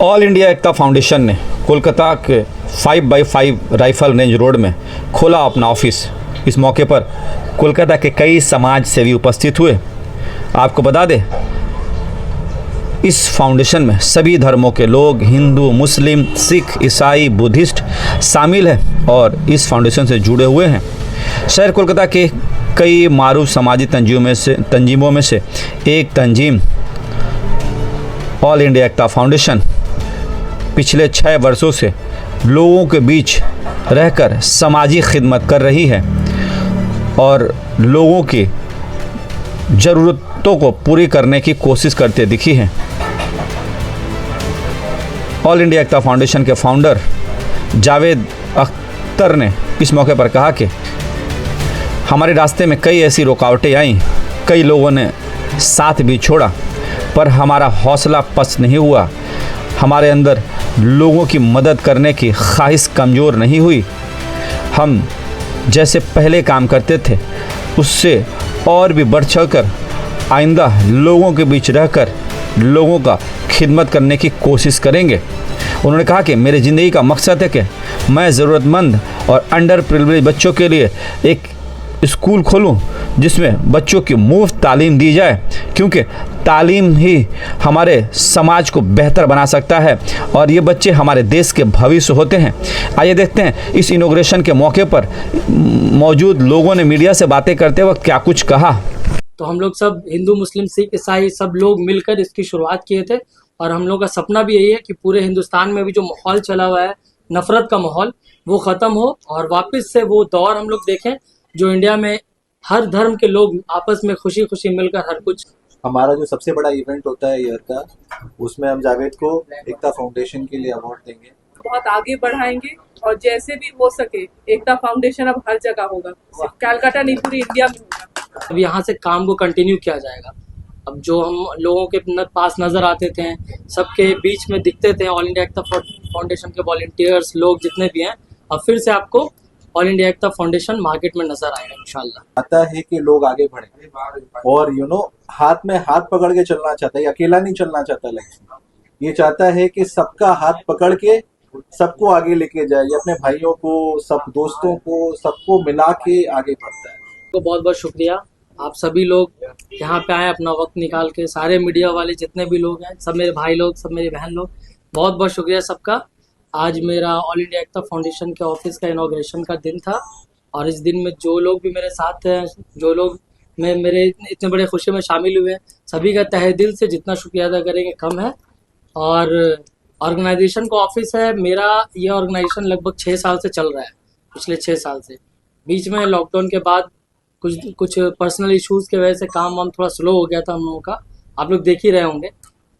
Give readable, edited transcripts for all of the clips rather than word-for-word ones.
All India एकता foundation ने कोलकाता के 5x5 rifle range road में खोला अपना ऑफिस। इस मौके पर कोलकाता के कई समाज सेवी उपस्थित हुए। आपको बता दें, इस फाउंडेशन में सभी धर्मों के लोग, हिंदू, मुस्लिम, सिख, ईसाई, बुद्धिस्ट शामिल हैं और इस फाउंडेशन से जुड़े हुए हैं। शहर कोलकाता के कई मारूफ समाजी तंजीमों में से एक तंजीम ऑल इंडिया एकता फाउंडेशन पिछले 6 वर्षों से लोगों के बीच रहकर समाजी खिदमत कर रही है और लोगों की ज़रूरतों को पूरी करने की कोशिश करते दिखी है। ऑल इंडिया एकता फाउंडेशन के फाउंडर जावेद अख्तर ने इस मौके पर कहा कि हमारे रास्ते में कई ऐसी रुकावटें आईं, कई लोगों ने साथ भी छोड़ा, पर हमारा हौसला पस्त नहीं हुआ। हमारे अंदर लोगों की मदद करने की ख्वाहिश कमज़ोर नहीं हुई। हम जैसे पहले काम करते थे उससे और भी बढ़ चढ़कर आइंदा लोगों के बीच रहकर लोगों का खिदमत करने की कोशिश करेंगे। उन्होंने कहा कि मेरी ज़िंदगी का मकसद है कि मैं ज़रूरतमंद और अंडर प्रिविलेज बच्चों के लिए एक स्कूल खोलूं जिसमें बच्चों की मुफ्त तालीम दी जाए, क्योंकि तालीम ही हमारे समाज को बेहतर बना सकता है और ये बच्चे हमारे देश के भविष्य होते हैं। आइए देखते हैं इस इनॉग्रेशन के मौके पर मौजूद लोगों ने मीडिया से बातें करते वक्त क्या कुछ कहा। तो हम लोग सब हिंदू, मुस्लिम, सिख, ईसाई सब लोग मिलकर इसकी शुरुआत किए थे और हम लोग का सपना भी यही है कि पूरे हिंदुस्तान में भी जो माहौल चला हुआ है, नफरत का माहौल, वो ख़त्म हो और वापस से वो दौर हम लोग देखें जो इंडिया में हर धर्म के लोग आपस में खुशी खुशी मिलकर हर कुछ। हमारा जो सबसे बड़ा इवेंट होता है ईयर का, उसमें हम जावेद को एकता फाउंडेशन के लिए अवार्ड देंगे। बहुत आगे बढ़ाएंगे और जैसे भी हो सके एकता फाउंडेशन अब हर जगह होगा, सिर्फ कलकत्ता नहीं पूरी इंडिया में होगा। अब यहाँ से काम को कंटिन्यू किया जाएगा। अब जो हम लोगों के पास नजर आते थे, सबके बीच में दिखते थे, ऑल इंडिया एकता फाउंडेशन के वॉलंटियर्स लोग जितने भी हैं, अब फिर से आपको ऑल इंडिया एकता फाउंडेशन मार्केट में नजर आएगा इंशाल्लाह। आता है कि लोग आगे बढ़े और हाथ में हाथ पकड़ के चलना चाहता है, अकेला नहीं चलना चाहता लाइफ में। ये चाहता है कि सबका हाथ पकड़ के सबको आगे लेके जाए, ये अपने भाइयों को, सब दोस्तों को, सबको मिला के आगे बढ़ता है। तो बहुत बहुत शुक्रिया, आप सभी लोग यहाँ पे आए अपना वक्त निकाल के, सारे मीडिया वाले जितने भी लोग हैं, सब मेरे भाई लोग, सब मेरी बहन लोग, बहुत बहुत शुक्रिया सबका। आज मेरा ऑल इंडिया एकता फाउंडेशन के ऑफिस का इनॉग्रेशन का दिन था और इस दिन में जो लोग भी मेरे साथ हैं, जो लोग मेरे इतने बड़े खुशी में शामिल हुए हैं, सभी का तहे दिल से जितना शुक्रिया अदा करेंगे कम है। और ऑर्गेनाइजेशन का ऑफिस है मेरा, ये ऑर्गेनाइजेशन लगभग 6 साल से चल रहा है, पिछले 6 साल से। बीच में लॉकडाउन के बाद कुछ पर्सनल इश्यूज़ की वजह से काम वाम थोड़ा स्लो हो गया था हम लोगों का, आप लोग देख ही रहे होंगे।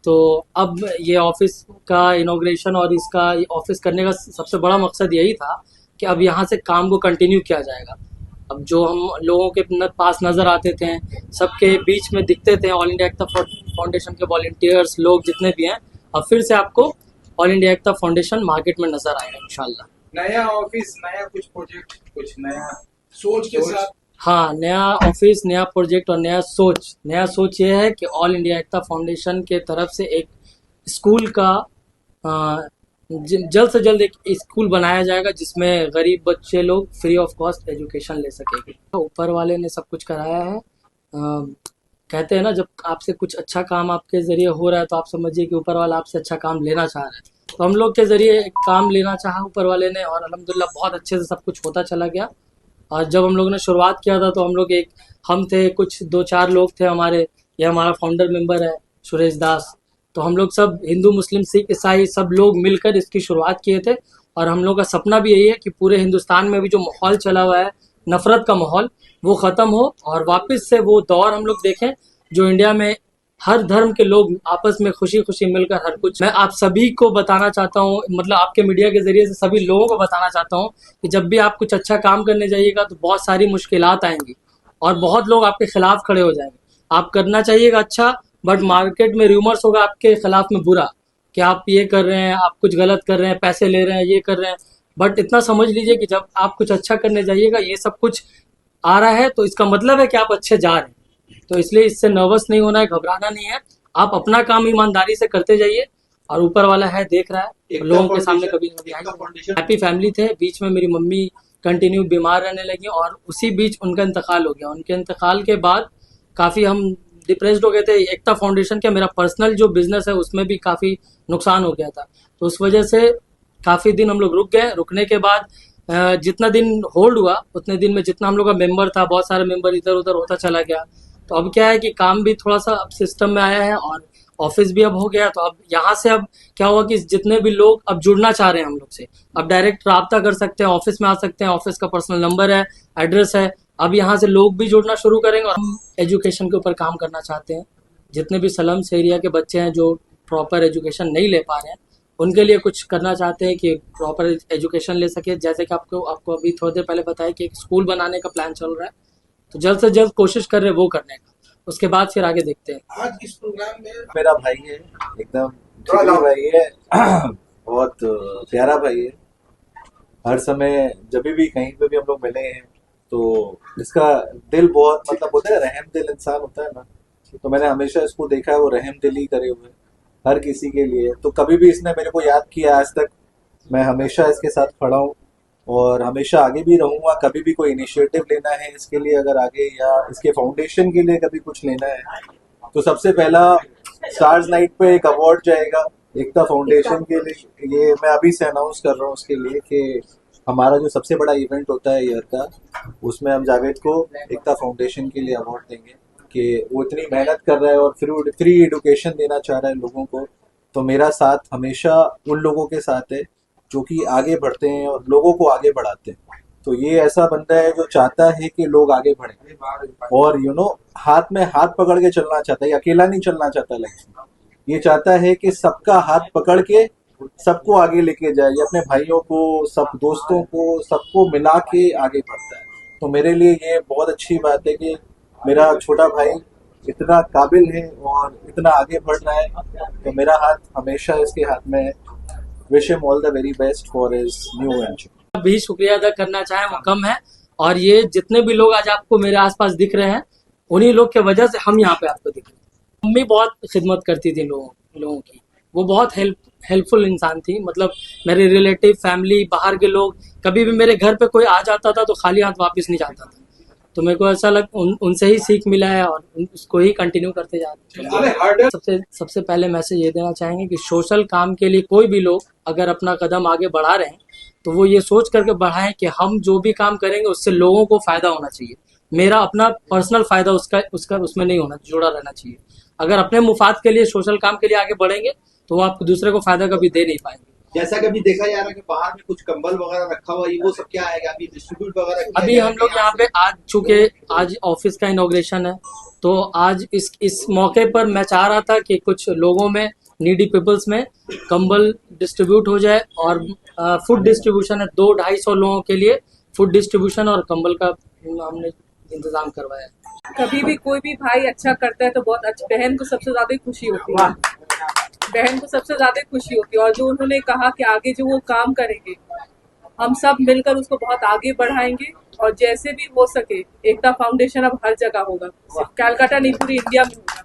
तो अब ये ऑफिस का इनॉग्रेशन और इसका ऑफिस करने का सबसे बड़ा मकसद यही था कि अब यहाँ से काम को कंटिन्यू किया जाएगा। अब जो हम लोगों के पास नज़र आते थे, सबके बीच में दिखते थे, ऑल इंडिया एकता फाउंडेशन के वॉलंटियर्स लोग जितने भी हैं, अब फिर से आपको ऑल इंडिया एकता फाउंडेशन मार्केट में नजर आएगा इंशाल्लाह। नया ऑफिस, नया कुछ प्रोजेक्ट, कुछ नया सोच के साथ। हाँ, नया ऑफिस, नया प्रोजेक्ट और नया सोच ये है कि ऑल इंडिया एकता फाउंडेशन के तरफ से एक स्कूल का जल्द से जल्द एक स्कूल बनाया जाएगा जिसमें गरीब बच्चे लोग फ्री ऑफ कॉस्ट एजुकेशन ले सकेंगे। ऊपर वाले ने सब कुछ कराया है। कहते हैं ना, जब आपसे कुछ अच्छा काम आपके ज़रिए हो रहा है तो आप समझिए कि ऊपर वाला आपसे अच्छा काम लेना चाह रहा है। तो हम लोग के ज़रिए एक काम लेना चाहा ऊपर वाले ने और अल्हम्दुलिल्लाह बहुत अच्छे से सब कुछ होता चला गया। और जब हम लोगों ने शुरुआत किया था तो हम लोग हम थे, कुछ 2-4 लोग थे हमारे, ये हमारा फाउंडर मेंबर है सुरेश दास। तो हम लोग सब हिंदू, मुस्लिम, सिख, ईसाई सब लोग मिलकर इसकी शुरुआत किए थे और हम लोग का सपना भी यही है कि पूरे हिंदुस्तान में भी जो माहौल चला हुआ है, नफरत का माहौल, वो ख़त्म हो और वापस से वो दौर हम लोग देखें जो इंडिया में हर धर्म के लोग आपस में खुशी खुशी मिलकर हर कुछ। मैं आप सभी को बताना चाहता हूँ, मतलब आपके मीडिया के जरिए से सभी लोगों को बताना चाहता हूँ कि जब भी आप कुछ अच्छा काम करने जाइएगा तो बहुत सारी मुश्किलात आएंगी और बहुत लोग आपके खिलाफ खड़े हो जाएंगे। आप करना चाहिएगा अच्छा, बट मार्केट में रूमर्स होगा आपके खिलाफ में बुरा कि आप ये कर रहे हैं, आप कुछ गलत कर रहे हैं, पैसे ले रहे हैं, ये कर रहे हैं। बट इतना समझ लीजिए कि जब आप कुछ अच्छा करने जाइएगा, ये सब कुछ आ रहा है तो इसका मतलब है कि आप अच्छे जा रहे हैं। तो इसलिए इससे नर्वस नहीं होना है, घबराना नहीं है। आप अपना काम ईमानदारी से करते जाइए और ऊपर वाला है देख रहा है, एकता लोगों के सामने फाउंडेशन- कभी कभी एकता फाउंडेशन- हैप्पी फैमिली थे। बीच में मेरी मम्मी कंटिन्यू बीमार रहने लगी और उसी बीच उनका इंतकाल हो गया। उनके इंतकाल के बाद काफ़ी हम डिप्रेस्ड हो गए थे। एकता फाउंडेशन के मेरा पर्सनल जो बिजनेस है उसमें भी काफ़ी नुकसान हो गया था, तो उस वजह से काफ़ी दिन हम लोग रुक गए। रुकने के बाद जितना दिन होल्ड हुआ उतने दिन में जितना हम लोग का मेंबर था, बहुत सारे मेंबर इधर उधर होता चला गया। तो अब क्या है कि काम भी थोड़ा सा अब सिस्टम में आया है और ऑफिस भी अब हो गया। तो अब यहाँ से अब क्या हुआ कि जितने भी लोग अब जुड़ना चाह रहे हैं हम लोग से, अब डायरेक्ट राब्ता कर सकते हैं, ऑफिस में आ सकते हैं, ऑफिस का पर्सनल नंबर है, एड्रेस है। अब यहाँ से लोग भी जुड़ना शुरू करेंगे और हम एजुकेशन के ऊपर काम करना चाहते हैं। जितने भी स्लम्स एरिया के बच्चे हैं जो प्रॉपर एजुकेशन नहीं ले पा रहे हैं, उनके लिए कुछ करना चाहते हैं कि प्रॉपर एजुकेशन ले सके। जैसे कि आपको अभी थोड़ी देर पहले बताया कि एक स्कूल बनाने का प्लान चल रहा है, तो जल्द से जल्द कोशिश कर रहे हैं वो करने का। उसके बाद फिर आगे देखते हैं। आज इस प्रोग्राम में मेरा भाई है, एकदम जिगरी भाई है, बहुत प्यारा भाई है। हर समय जब भी कहीं पे भी हम लोग मिले हैं तो इसका दिल बहुत, मतलब होता है रहम दिल इंसान होता है ना, तो मैंने हमेशा इसको देखा है वो रहम दिल ही करे हुए हर किसी के लिए। तो कभी भी इसने मेरे को याद किया आज तक, मैं हमेशा इसके साथ खड़ा हूँ और हमेशा आगे भी रहूंगा। कभी भी कोई इनिशिएटिव लेना है इसके लिए अगर आगे, या इसके फाउंडेशन के लिए कभी कुछ लेना है, तो सबसे पहला स्टार्स नाइट पे एक अवार्ड जाएगा एकता फाउंडेशन के लिए। ये मैं अभी से अनाउंस कर रहा हूँ उसके लिए कि हमारा जो सबसे बड़ा इवेंट होता है ईयर का, उसमें हम जावेद को एकता फाउंडेशन के लिए अवार्ड देंगे कि वो इतनी मेहनत कर रहा है और फ्री एजुकेशन देना चाह रहा है लोगों को। तो मेरा साथ हमेशा उन लोगों के साथ है जो कि आगे बढ़ते हैं और लोगों को आगे बढ़ाते हैं। तो ये ऐसा बंदा है जो चाहता है कि लोग आगे बढ़ें और हाथ में हाथ पकड़ के चलना चाहता है, अकेला नहीं चलना चाहता लाइफ में। ये चाहता है कि सबका हाथ पकड़ के सबको आगे लेके जाए, ये अपने भाइयों को, सब दोस्तों को, सबको मिला के आगे बढ़ता है। तो मेरे लिए ये बहुत अच्छी बात है कि मेरा छोटा भाई इतना काबिल है और इतना आगे बढ़ रहा है, तो मेरा हाथ हमेशा इसके हाथ में है। Wish him all the very best for his new venture. भी शुक्रिया अदा करना चाहें वो कम है, और ये जितने भी लोग आज आपको मेरे आसपास दिख रहे हैं, उन्हीं लोग की वजह से हम यहाँ पे आपको दिख रहे हैं। मम्मी बहुत खिदमत करती थी लोगों की, वो बहुत हेल्पफुल इंसान थी। मतलब मेरे रिलेटिव, फैमिली, बाहर के लोग, कभी भी मेरे घर पे कोई आ जाता था तो खाली हाथ वापस नहीं जाता था। तो मेरे को ऐसा उनसे ही सीख मिला है और उसको ही कंटिन्यू करते जाते हैं। सबसे पहले मैसेज ये देना चाहेंगे कि सोशल काम के लिए कोई भी लोग अगर अपना कदम आगे बढ़ा रहे हैं तो वो ये सोच करके बढ़ाएं कि हम जो भी काम करेंगे उससे लोगों को फायदा होना चाहिए। मेरा अपना पर्सनल फायदा उसका उसमें नहीं होना, जुड़ा रहना चाहिए। अगर अपने मुफाद के लिए सोशल काम के लिए आगे बढ़ेंगे तो वो आप दूसरे को फायदा कभी दे नहीं पाएंगे। जैसा कभी देखा जा रहा है कि बाहर में कुछ कंबल वगैरह रखा हुआ है, वो सब क्या आएगा अभी डिस्ट्रीब्यूट वगैरह किया अभी जाएगा? हम लोग यहाँ पे आज ऑफिस का इनॉग्रेशन है, तो आज इस मौके पर मैं चाह रहा था कि कुछ लोगों में, नीडी पीपल्स में कंबल डिस्ट्रीब्यूट हो जाए और फूड डिस्ट्रीब्यूशन है। 200-250 लोगों के लिए फूड डिस्ट्रीब्यूशन और कंबल का हमने इंतजाम करवाया है। कभी भी कोई भी भाई अच्छा करता है तो बहुत अच्छा, बहन को सबसे ज्यादा खुशी होती है, बहन को सबसे ज्यादा खुशी होती है। और जो उन्होंने कहा कि आगे जो वो काम करेंगे, हम सब मिलकर उसको बहुत आगे बढ़ाएंगे और जैसे भी हो सके एकता फाउंडेशन अब हर जगह होगा, सिर्फ कैलकाटा नहीं पूरी इंडिया में होगा।